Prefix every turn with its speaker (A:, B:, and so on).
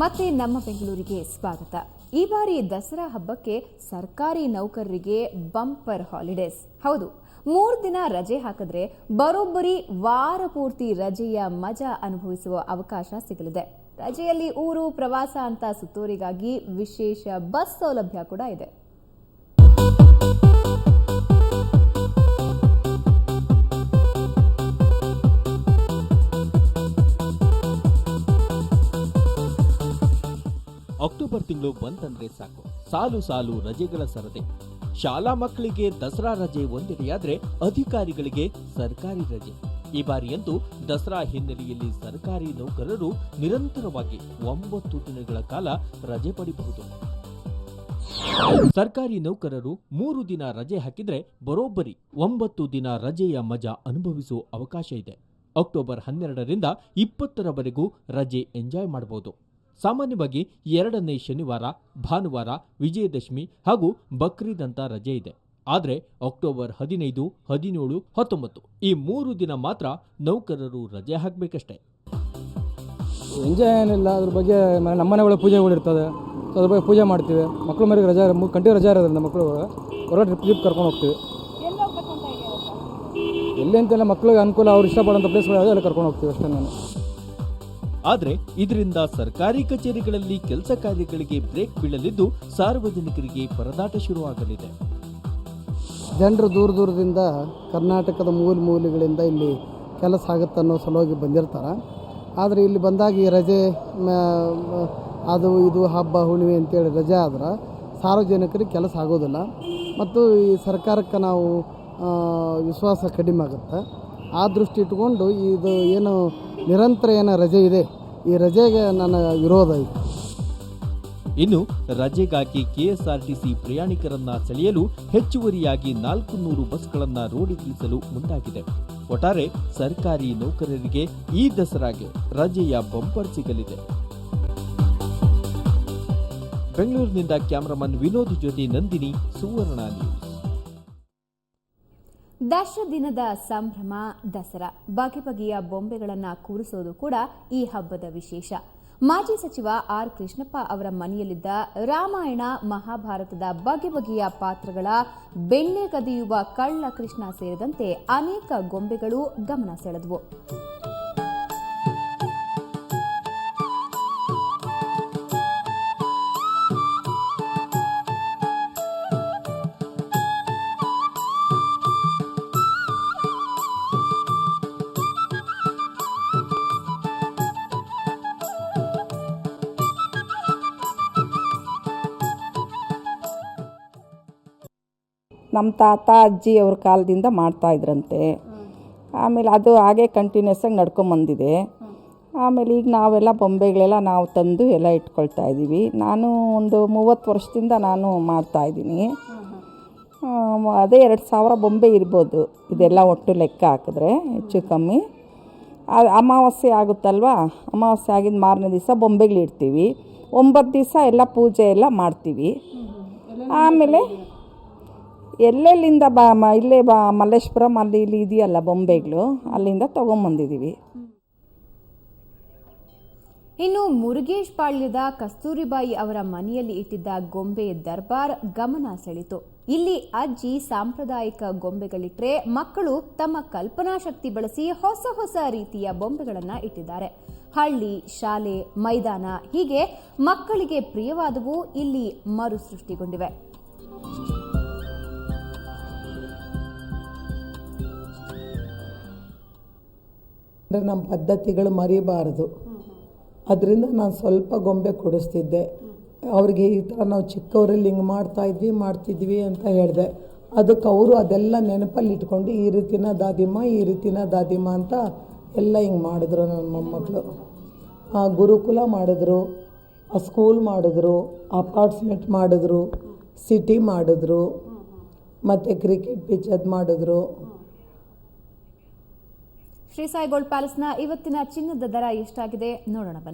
A: ಮತ್ತೆ ನಮ್ಮ ಬೆಂಗಳೂರಿಗೆ ಸ್ವಾಗತ. ಈ ಬಾರಿ ದಸರಾ ಹಬ್ಬಕ್ಕೆ ಸರ್ಕಾರಿ ನೌಕರರಿಗೆ ಬಂಪರ್ ಹಾಲಿಡೇಸ್. ಹೌದು, 3 ದಿನ ರಜೆ ಹಾಕಿದ್ರೆ ಬರೋಬ್ಬರಿ ವಾರ ಪೂರ್ತಿ ರಜೆಯ ಮಜಾ ಅನುಭವಿಸುವ ಅವಕಾಶ ಸಿಗಲಿದೆ. ರಜೆಯಲ್ಲಿ ಊರು ಪ್ರವಾಸ ಅಂತ ಸುತ್ತೋರಿಗಾಗಿ ವಿಶೇಷ ಬಸ್ ಸೌಲಭ್ಯ ಕೂಡ ಇದೆ.
B: ಅಕ್ಟೋಬರ್ ತಿಂಗಳು ಬಂತಂದ್ರೆ ಸಾಕು, ಸಾಲು ಸಾಲು ರಜೆಗಳ ಸರದಿ. ಶಾಲಾ ಮಕ್ಕಳಿಗೆ ದಸರಾ ರಜೆ ಒಂದೆಡೆಯಾದ್ರೆ ಅಧಿಕಾರಿಗಳಿಗೆ ಸರ್ಕಾರಿ ರಜೆ. ಈ ಬಾರಿಯಂತೂ ದಸರಾ ಹಿನ್ನೆಲೆಯಲ್ಲಿ ಸರ್ಕಾರಿ ನೌಕರರು ನಿರಂತರವಾಗಿ 9 ದಿನಗಳ ಕಾಲ ರಜೆ ಪಡೆಯಬಹುದು. ಸರ್ಕಾರಿ ನೌಕರರು 3 ದಿನ ರಜೆ ಹಾಕಿದ್ರೆ ಬರೋಬ್ಬರಿ 9 ದಿನ ರಜೆಯ ಮಜಾ ಅನುಭವಿಸುವ ಅವಕಾಶ ಇದೆ. ಅಕ್ಟೋಬರ್ 12ರಿಂದ 20ರವರೆಗೂ ರಜೆ ಎಂಜಾಯ್ ಮಾಡಬಹುದು. ಸಾಮಾನ್ಯವಾಗಿ 2ನೇ ಶನಿವಾರ, ಭಾನುವಾರ, ವಿಜಯದಶಮಿ ಹಾಗೂ ಬಕ್ರೀದ್ ಅಂತ ರಜೆ ಇದೆ. ಆದರೆ ಅಕ್ಟೋಬರ್ 15, 17, 19 ಈ 3 ದಿನ ಮಾತ್ರ ನೌಕರರು ರಜೆ ಹಾಕಬೇಕಷ್ಟೇ.
C: ಎಂಜಾಯ್ ಏನಿಲ್ಲ, ಅದ್ರ ಬಗ್ಗೆ ನಮ್ಮನೆ ಒಳಗೆ ಪೂಜೆಗಳಿರ್ತದೆ, ಅದ್ರ ಬಗ್ಗೆ ಪೂಜೆ ಮಾಡ್ತೀವಿ. ಮಕ್ಕಳು ಮರಿಗೆ ರಜೆ ಕಂಟಿನ್ಯೂ ರಜೆ ಇರೋದ್ರಿಂದ ಮಕ್ಕಳು ಹೊರಗೆ ಟ್ರಿಪ್ ಕರ್ಕೊಂಡು ಹೋಗ್ತೀವಿ. ಎಲ್ಲಿ ಅಂತೆಲ್ಲ ಮಕ್ಕಳಿಗೆ ಅನುಕೂಲ, ಅವ್ರು ಇಷ್ಟಪಡೋಂಥ ಪ್ಲೇಸ್ಗಳು ಅಲ್ಲಿ ಕರ್ಕೊಂಡು ಹೋಗ್ತೀವಿ ಅಷ್ಟೇ. ನಾನು
B: ಆದರೆ ಇದರಿಂದ ಸರ್ಕಾರಿ ಕಚೇರಿಗಳಲ್ಲಿ ಕೆಲಸ ಕಾರ್ಯಗಳಿಗೆ ಬ್ರೇಕ್ ಬೀಳಲಿದ್ದು ಸಾರ್ವಜನಿಕರಿಗೆ ಪರದಾಟ ಶುರುವಾಗಲಿದೆ.
D: ಜನರು ದೂರದಿಂದ ಕರ್ನಾಟಕದ ಮೂಲೆಗಳಿಂದ ಇಲ್ಲಿ ಕೆಲಸ ಆಗುತ್ತೆ ಅನ್ನೋ ಸಲುವಾಗಿ ಬಂದಿರ್ತಾರೆ. ಆದರೆ ಇಲ್ಲಿ ಬಂದಾಗ ಈ ರಜೆ ಅದು ಇದು ಹಬ್ಬ ಹುಣ್ಣಿಮೆ ಅಂತೇಳಿ ರಜೆ ಆದ್ರೆ ಸಾರ್ವಜನಿಕರಿಗೆ ಕೆಲಸ ಆಗೋದಿಲ್ಲ ಮತ್ತು ಈ ಸರ್ಕಾರಕ್ಕೆ ನಾವು ವಿಶ್ವಾಸ ಕಡಿಮೆ ಆಗುತ್ತೆ. ಆ ದೃಷ್ಟಿ ಇಟ್ಕೊಂಡು ಇದು ಏನು ನಿರಂತರ ರಜೆ ಇದೆ, ಈ ರಜೆಗೆ ನನ್ನ ವಿರೋಧ ಇದೆ.
B: ಇನ್ನು ರಜೆಗಾಗಿ ಕೆಎಸ್ಆರ್ಟಿಸಿ ಪ್ರಯಾಣಿಕರನ್ನ ಸೆಳೆಯಲು ಹೆಚ್ಚುವರಿಯಾಗಿ 400 ಬಸ್ಗಳನ್ನ ರೋಡಿಗಿಳಿಸಲು ಮುಂದಾಗಿದೆ. ಒಟ್ಟಾರೆ ಸರ್ಕಾರಿ ನೌಕರರಿಗೆ ಈ ದಸರಾಗೆ ರಜೆಯ ಬಂಪರ್ ಸಿಗಲಿದೆ. ಬೆಂಗಳೂರಿನಿಂದ ಕ್ಯಾಮರಾಮನ್ ವಿನೋದ್ ಜೊತೆ ನಂದಿನಿ, ಸುವರ್ಣ ನ್ಯೂಸ್.
A: ದಿನದ ಸಂಭ್ರಮ ದಸರಾ. ಬಗೆ ಬಗೆಯ ಬೊಂಬೆಗಳನ್ನು ಕೂರಿಸೋದು ಕೂಡ ಈ ಹಬ್ಬದ ವಿಶೇಷ. ಮಾಜಿ ಸಚಿವ ಆರ್ ಕೃಷ್ಣಪ್ಪ ಅವರ ಮನೆಯಲ್ಲಿದ್ದ ರಾಮಾಯಣ ಮಹಾಭಾರತದ ಬಗೆ ಬಗೆಯ ಪಾತ್ರಗಳ ಬೆಣ್ಣೆ ಕದಿಯುವ ಕಳ್ಳ ಕೃಷ್ಣ ಸೇರಿದಂತೆ ಅನೇಕ ಗೊಂಬೆಗಳು ಗಮನ ಸೆಳೆದವು.
E: ನಮ್ಮ ತಾತ ಅಜ್ಜಿ ಅವ್ರ ಕಾಲದಿಂದ ಮಾಡ್ತಾಯಿದ್ರಂತೆ. ಆಮೇಲೆ ಅದು ಹಾಗೆ ಕಂಟಿನ್ಯೂಸ್ ಆಗಿ ನಡ್ಕೊಂಬಂದಿದೆ. ಆಮೇಲೆ ಈಗ ನಾವೆಲ್ಲ ಬೊಂಬೆಗಳೆಲ್ಲ ನಾವು ತಂದು ಎಲ್ಲ ಇಟ್ಕೊಳ್ತಾ ಇದ್ದೀವಿ. ನಾನು ಒಂದು 30 ವರ್ಷದಿಂದ ನಾನು ಮಾಡ್ತಾಯಿದ್ದೀನಿ. ಅದೇ 2000 ಬೊಂಬೆ ಇರ್ಬೋದು, ಇದೆಲ್ಲ ಒಟ್ಟು ಲೆಕ್ಕ ಹಾಕಿದ್ರೆ ಹೆಚ್ಚು ಕಮ್ಮಿ. ಅಮಾವಾಸ್ಯೆ ಆಗುತ್ತಲ್ವ, ಅಮಾವಾಸ್ಯೆ ಆಗಿದ್ದು ಮಾರನೇ ದಿವಸ ಬೊಂಬೆಗಳಿಡ್ತೀವಿ. 9 ದಿವಸ ಎಲ್ಲ ಪೂಜೆ ಎಲ್ಲ ಮಾಡ್ತೀವಿ. ಆಮೇಲೆ ಎಲ್ಲೆಲ್ಲಿಂದ ಇಲ್ಲೇ ಮಲ್ಲೇಶ್ವರಂ ಅಲ್ಲಿ ಇಲ್ಲಿ ಇದೆಯಲ್ಲ ಬೊಂಬೆಗಳು, ಅಲ್ಲಿಂದ ತೊಗೊಂಬಂದಿದ್ದೀವಿ.
A: ಇನ್ನು ಮುರುಗೇಶ್ ಪಾಳ್ಯದ ಕಸ್ತೂರಿಬಾಯಿ ಅವರ ಮನೆಯಲ್ಲಿ ಇಟ್ಟಿದ್ದ ಗೊಂಬೆ ದರ್ಬಾರ್ ಗಮನ ಸೆಳೆಯಿತು. ಇಲ್ಲಿ ಅಜ್ಜಿ ಸಾಂಪ್ರದಾಯಿಕ ಗೊಂಬೆಗಳಿಟ್ರೆ ಮಕ್ಕಳು ತಮ್ಮ ಕಲ್ಪನಾ ಶಕ್ತಿ ಬಳಸಿ ಹೊಸ ಹೊಸ ರೀತಿಯ ಬೊಂಬೆಗಳನ್ನು ಇಟ್ಟಿದ್ದಾರೆ. ಹಳ್ಳಿ, ಶಾಲೆ, ಮೈದಾನ ಹೀಗೆ ಮಕ್ಕಳಿಗೆ ಪ್ರಿಯವಾದವು ಇಲ್ಲಿ ಮರುಸೃಷ್ಟಿಗೊಂಡಿವೆ.
F: ನಮ್ಮ ಪದ್ಧತಿಗಳು ಮರಿಬಾರದು, ಅದರಿಂದ ನಾನು ಸ್ವಲ್ಪ ಗೊಂಬೆ ಕೊಡಿಸ್ತಿದ್ದೆ ಅವ್ರಿಗೆ. ಈ ಥರ ನಾವು ಚಿಕ್ಕವರಲ್ಲಿ ಹಿಂಗೆ ಮಾಡ್ತಿದ್ವಿ ಅಂತ ಹೇಳಿದೆ. ಅದಕ್ಕೆ ಅವರು ಅದೆಲ್ಲ ನೆನಪಲ್ಲಿ ಇಟ್ಕೊಂಡು ಈ ರೀತಿನ ದಾದಿಮ್ಮ ಅಂತ ಎಲ್ಲ ಹಿಂಗೆ ಮಾಡಿದ್ರು. ನನ್ನ ಮೊಮ್ಮಕ್ಕಳು ಗುರುಕುಲ ಮಾಡಿದ್ರು, ಸ್ಕೂಲ್ ಮಾಡಿದ್ರು, ಅಪಾರ್ಟ್ಮೆಂಟ್ ಮಾಡಿದ್ರು, ಸಿಟಿ ಮಾಡಿದ್ರು, ಮತ್ತು ಕ್ರಿಕೆಟ್ ಪಿಚ್ ಅದು ಮಾಡಿದ್ರು.
A: ಶ್ರೀ ಸಾಯಿ ಗೋಲ್ಡ್ ಪ್ಯಾಲೇಸ್ನ ಇವತ್ತಿನ ಚಿನ್ನದ ದರ ಎಷ್ಟಾಗಿದೆ ನೋಡೋಣ ಬನ್ನಿ.